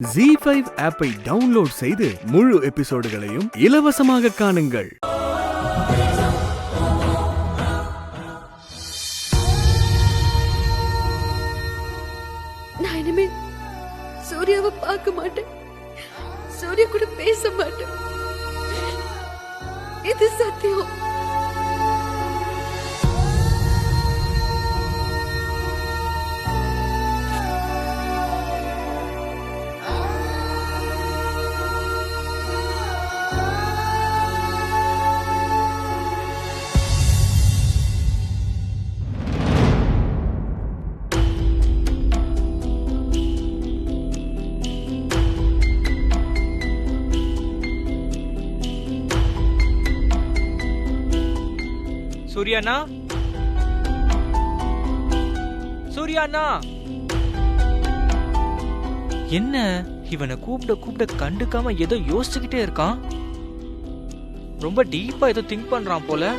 ZEE5 ஆப்பை download செய்து முழு எபிசோடுகளையும் இலவசமாக காணுங்கள். நான் இனிமே சூர்யாவை பார்க்க மாட்டேன், சூர்யா கூட பேச மாட்டேன். இது சத்தியம். சூர்யாண்ணா, சூர்யாண்ணா, என்ன இவனை கூப்பிட கண்டுக்காம ஏதோ யோசிச்சுக்கிட்டே இருக்கான். ரொம்ப டீப்பா ஏதோ திங்க் பண்றான் போல.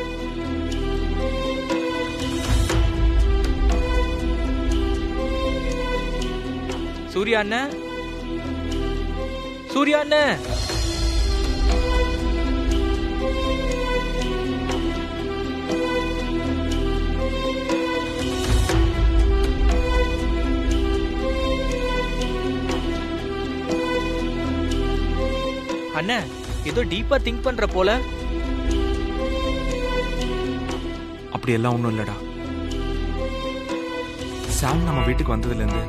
சூர்யாண்ணா, சூர்யாண்ணா, அண்ணா ஏதோ டீப்பா திங்க் பண்ற போல. அப்படி எல்லாம் ஒண்ணும் இல்லடா. சாம் நம்ம வீட்டுக்கு வந்ததுல இருந்து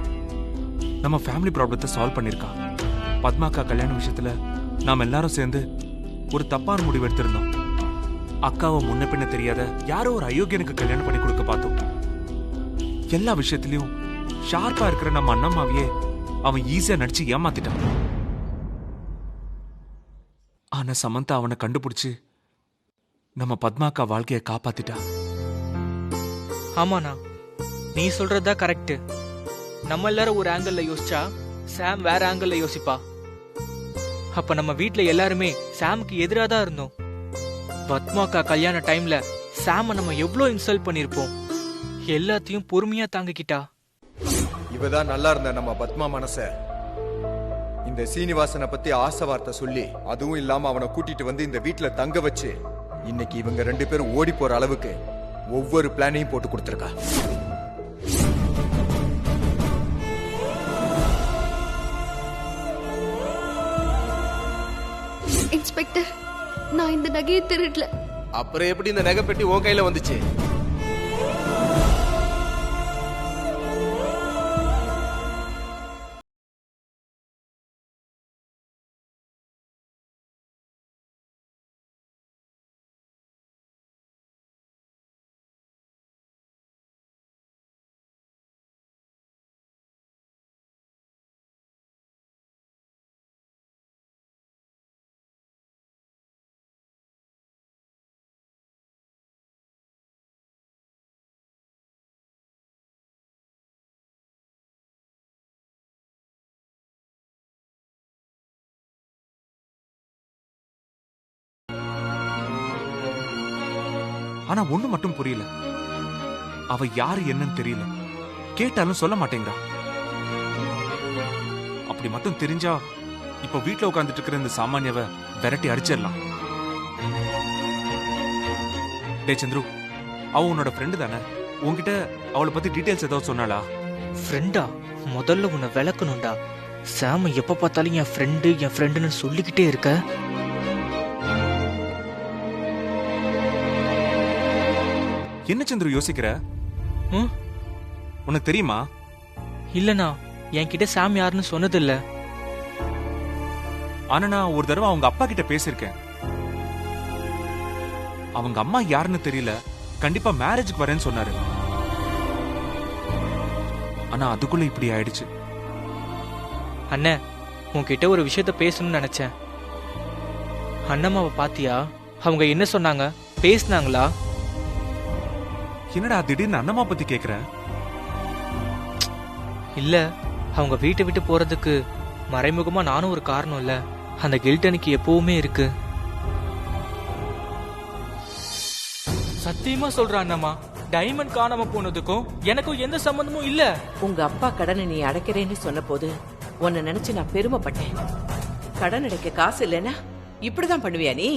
நம்ம ஃபேமிலி ப்ராப்ளத்தை சால்வ் பண்ணிருக்கா. பத்மாக்கா கல்யாண விஷயத்துல நாம எல்லாரும் சேர்ந்து ஒரு தப்பான முடிவு எடுத்திருந்தோம். அக்காவை முன்ன பின்ன தெரியாத யாரோ ஒரு அயோக்கியனுக்கு கல்யாணம் பண்ணி கொடுக்க பார்த்தோம். எல்லா விஷயத்திலயும் ஷார்ப்பா இருக்கிற நம்ம அண்ணம்மாவையே அவன் ஈஸியா நடிச்சு ஏமாத்திட்டான். ஆனா சமந்தா அவனை கண்டுபிடிச்சு நம்ம பத்மாக்கா வாழ்க்கையை காப்பாத்திட்டா. ஆமாண்ணா, நீ சொல்றதா கரெக்ட். நம்ம எல்லாரும் ஒரு ஆங்கிள் யோசிச்சா சாம் வேற ஆங்கிள் யோசிப்பா. அப்ப நம்ம வீட்ல எல்லாருமே சாமுக்கு எதிராக தான் இருந்தோம். பத்மாக்கா கல்யாண டைம்ல சாம நம்ம எவ்வளவு இன்சல்ட் பண்ணிருப்போம். எல்லாத்தையும் பொறுமையா தாங்கிக்கிட்டா. இவதான் நல்லா இருந்த நம்ம பத்மா மனச இந்த சீனிவாசனை பத்தி ஆசை வார்த்தை சொல்லி, அதுவும் இல்லாம அவனை கூட்டிட்டு வந்து இந்த வீட்டுல தங்க வச்சு இன்னைக்கு இவங்க ரெண்டு பேரும் ஓடி போற அளவுக்கு ஒவ்வொரு பிளானையும் போட்டு கொடுத்திருக்கா. இன்ஸ்பெக்டர், நான் இந்த நகையை திருடல. அப்புறம் எப்படி இந்த நகை பெட்டி உன் கையில வந்துச்சு? ஆனா ஒண்ணு மட்டும் புரியல. அவ யாரு என்னன்னு தெரியல. கேட்டாலும் சொல்ல மாட்டேங்கிறா. அப்படி மட்டும் தெரிஞ்சா இப்ப வீட்டுல உட்கார்ந்துட்டு இருக்கிற இந்த சாமானியவ விரட்டி அடிச்சிடலாம். டே சந்துரு, அவ உன்னோட ஃப்ரெண்டு தானே? உன்கிட்ட அவளை பத்தி டீடைல்ஸ் ஏதாவது சொன்னாளா? ஃப்ரெண்டா? முதல்ல உன்னை விளக்கணும்டா. சாம எப்ப பார்த்தாலும் என் ஃப்ரெண்டுன்னு சொல்லிக்கிட்டே இருக்க. என்ன சந்துரு யோசிக்கிற? உனக்கு தெரியுமா? இல்லனா, என்கிட்ட சாம் யாருன்னு சொன்னதில்ல. ஆனா நான் ஒரு தடவை அவங்க அப்பா கிட்ட பேசிருக்கேன். அவங்க அம்மா யாருன்னு தெரியல, கண்டிப்பா மேரேஜுக்கு வரேன்னு சொன்னாரு. ஆனா அதுக்குள்ள இப்படி ஆயிடுச்சு. அண்ணே, உன்கிட்ட ஒரு விஷயத்த பேசணும்னு நினைச்சேன். அண்ணம்மாவை பாத்தியா? அவங்க என்ன சொன்னாங்க? பேசினாங்களா? என்னடா திடீர்னு அண்ணம்மா பத்தி கேக்குற? இல்ல, அவங்க வீட்டை விட்டு போறதுக்கு மறைமுகமா நானும் ஒரு காரணம் இல்ல. அந்த கில்ட் எனக்கு எப்பவுமே இருக்கு. சத்தியமா சொல்றேன் அண்ணம்மா, டைமண்ட் காணாம போனதுக்கும் எனக்கும் எந்த சம்பந்தமும் இல்ல. உங்க அப்பா கடனை நீ அடைக்கிறேன்னு சொன்ன போது உன்னை நினைச்சு நான் பெருமைப்பட்டேன். கடன் அடைக்க காசு இல்லைன்னா இப்படிதான் பண்ணுவியா நீ?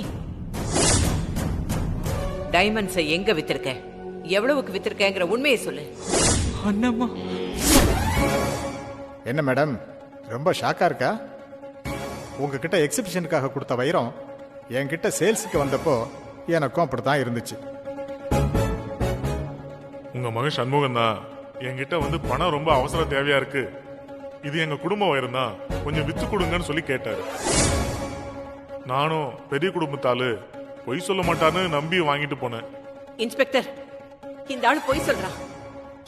டைமண்ட்ஸை எங்க வித்திருக்க, எவ்வளவுக்கு வித்திருக்கங்கிற உண்மையை சொல்லு. அண்ணம்மா, என்ன மேடம், ரொம்ப ஷாக்கா இருக்கா? உங்ககிட்ட எக்ஸிபிஷனுக்காக கொடுத்த வைரம் என்கிட்ட சேல்ஸுக்கு வந்தப்போ எனக்கும் அப்படித்தான் இருந்துச்சு. உங்க மகன் சண்முகம் தான் என்கிட்ட வந்து பணம் ரொம்ப அவசர தேவையா இருக்கு, இது எங்க குடும்ப வைரம் தான், கொஞ்சம் வித்து கொடுங்கன்னு சொல்லி கேட்டாரு. நானும் பெரிய குடும்பத்தாளு, பொய் சொல்ல மாட்டான்னு நம்பி வாங்கிட்டு போனேன். இன்ஸ்பெக்டர், இந்த ஆள் பொய் சொல்றான்.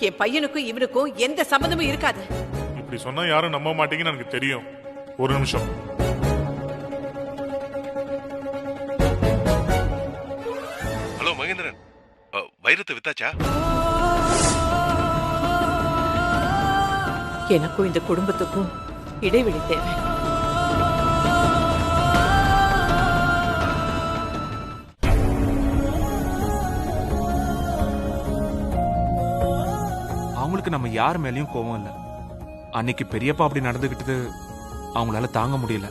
என் பையனுக்கும் இவனுக்கும் எந்த சம்பந்தமும் இருக்காது. இப்படி சொன்னா யாரும் நம்ப மாட்டீங்கன்னு எனக்கு தெரியும். ஒரு நிமிஷம். ஹலோ மகேந்திரன், வைரத்தை வித்தாச்சா? எனக்கும் இந்த குடும்பத்துக்கும் இடைவெளி தேவை. அவங்களுக்கு நம்ம யார் மேலயும் கோவம் இல்ல. அன்னைக்கு பெரியப்பா அப்படி நடந்துகிட்டது அவங்களால தாங்க முடியல.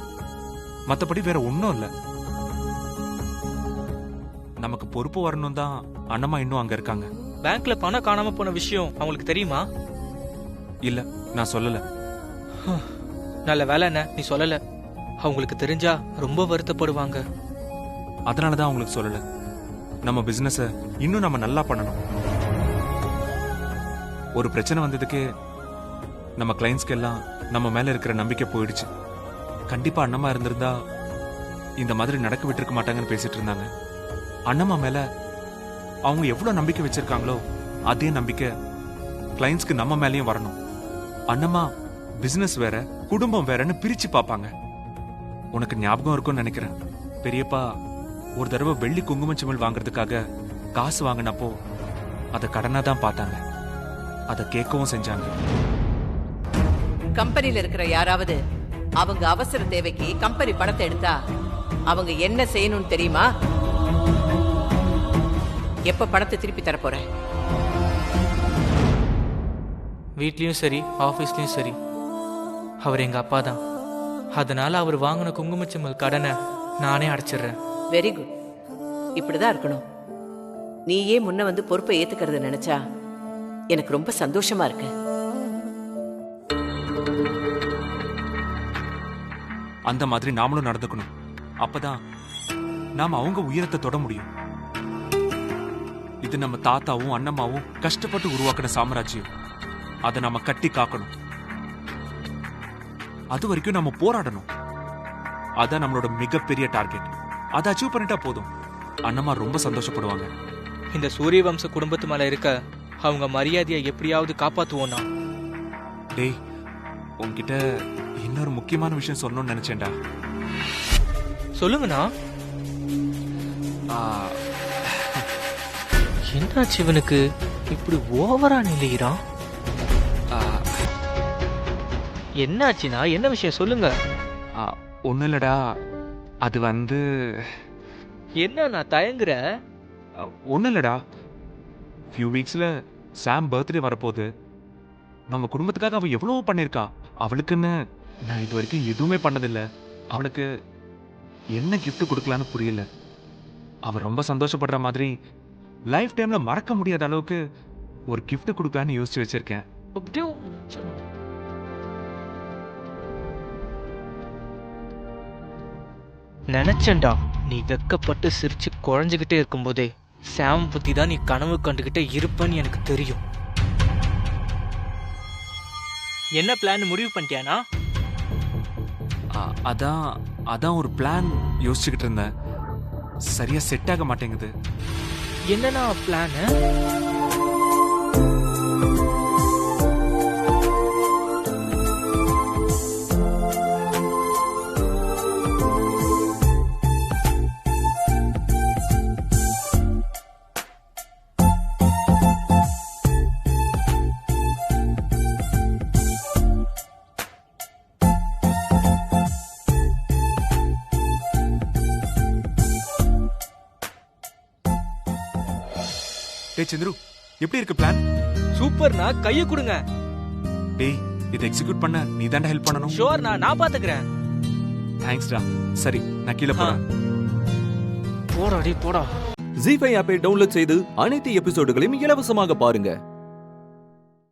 மத்தபடி வேற ஒன்னும் இல்ல. நமக்கு பொறுப்பு வரணும் தான் அண்ணம்மா இன்னும் அங்க இருக்காங்க. பேங்க்ல பணம் காணாம போன விஷயம் அவங்களுக்கு தெரியுமா? இல்ல, நான் சொல்லல. நல்ல வேலை என்ன நீ சொல்லல. அவங்களுக்கு தெரிஞ்சா ரொம்ப வருத்தப்படுவாங்க. அதனாலதான் அவங்களுக்கு சொல்லல. நம்ம பிசினஸ இன்னும் நம்ம நல்லா பண்ணணும். ஒரு பிரச்சனை வந்ததுக்கு நம்ம கிளைண்ட்ஸ்க்கு எல்லாம் நம்ம மேல இருக்கிற நம்பிக்கை போயிடுச்சு. கண்டிப்பா அண்ணம்மா இருந்திருந்தா இந்த மாதிரி நடக்க விட்டுருக்க மாட்டாங்கன்னு பேசிட்டு இருந்தாங்க. அண்ணம்மா மேல அவங்க எவ்வளவு நம்பிக்கை வச்சிருக்காங்களோ அதே நம்பிக்கை கிளைண்ட்ஸ்க்கு நம்ம மேலயும் வரணும். அண்ணம்மா பிசினஸ் வேற குடும்பம் வேறன்னு பிரிச்சு பாப்பாங்க. உனக்கு ஞாபகம் இருக்கும்னு நினைக்கிறேன், பெரியப்பா ஒரு தடவை வெள்ளி குங்குமச்சிமல் வாங்குறதுக்காக காசு வாங்கினப்போ அதை கடனா தான் பார்த்தாங்க. அதை கேட்கவும் செஞ்சாங்க. கம்பெனில இருக்கிற யாராவது அவங்க அவசர தேவைக்கு கம்பெனி பணத்தை எடுத்தா அவங்க என்ன செய்யணும்னு தெரியுமா? எப்ப பணத்தை திருப்பி தர போற? வீட்லயும் சரி ஆபீஸ்லயும் சரி அவர் எங்க அப்பா தான். அதனால அவர் வாங்கின குங்குமச்சிமல் கடனை நானே அடைச்சிடுறேன். Very good. இப்படிதான் இருக்கணும். நீயே முன்ன வந்து பொறுப்பை ஏத்துக்கிறத நினைச்சா எனக்கு ரொம்ப சந்தோஷமா இருக்கு. அந்த மாதிரி நாமளும் நடந்துக்கணும். அப்பதான் நாம அவங்க உயரத்தை தொட முடியும். இது நம்ம தாத்தாவும் அண்ணம்மாவும் கஷ்டப்பட்டு உருவாக்கின சாம்ராஜ்யம். அதை நாம கட்டி காக்கணும். அது வரைக்கும் நம்ம போராடணும். அதான் நம்மளோட மிகப்பெரிய டார்கெட். அதை அச்சீவ் பண்ணிட்டா போதும். அண்ணம்மா ரொம்ப சந்தோஷப்படுவாங்க. இந்த சூரிய வம்ச குடும்பத்து மேல இருக்க அவங்க மரியாதையை எப்படியாவது காப்பாத்துவோம்னா. டேய், உன்கிட்ட இன்னொரு முக்கியமான விஷயம் சொல்லணும்னு நினைச்சேன்டா. சொல்லுங்கண்ணா. என்னாச்சு இவனுக்கு இப்படி ஓவரா நிலையிறான்? என்னாச்சுனா என்ன விஷயம் சொல்லுங்க. ஒன்னும் இல்லடா, அது வந்து என்ன நான் தயங்குற? ஒன்னும் இல்லடா, ஃபியூ வீக்ஸ்ல சாம் பர்த்டே வரப்போகுது. நம்ம குடும்பத்துக்காக அவ எவ்வளவோ பண்ணிருக்கா. அவளுக்குன்னு நான் இது வரைக்கும் எதுவுமே பண்ணதில்ல. அவளுக்கு என்ன கிஃப்ட் கொடுக்கலான்னு புரியல. அவ ரொம்ப சந்தோஷப்படுற மாதிரி லைஃப் டைம்ல மறக்க முடியாத அளவுக்கு ஒரு கிஃப்ட் கொடுக்கலான்னு யோசிச்சு வச்சிருக்கேன். நினைச்சேன்டா, நீ வெக்கப்பட்டு சிரிச்சு குழஞ்சுகிட்டே இருக்கும்போதே சாம் பத்தி தான் நீ கனவு கண்டுகிட்டே இருப்பன்னு எனக்கு தெரியும். என்ன பிளான் முடிவு பண்ணிட்டியானா? அதான் ஒரு பிளான் யோசிச்சுக்கிட்டு இருந்தேன். சரியா செட் ஆக மாட்டேங்குது. என்னன்னா பிளான்? டேய் சந்திரு, எப்படி இருக்கு பிளான்? சூப்பர்னா, கைய கொடுங்க. டேய், இதை எக்ஸிக்யூட் பண்ண நீ தாண்டா ஹெல்ப் பண்ணணும். ஷோர் நான் பாத்துக்கிறேன். தேங்க்ஸ்டா. சரி நான் கீழே போறேன். போடா டேய் போடா. ஜீ5 ஆப்பை டவுன்லோட் செய்து அனைத்து எபிசோடுகளையும் இலவசமாக பாருங்க.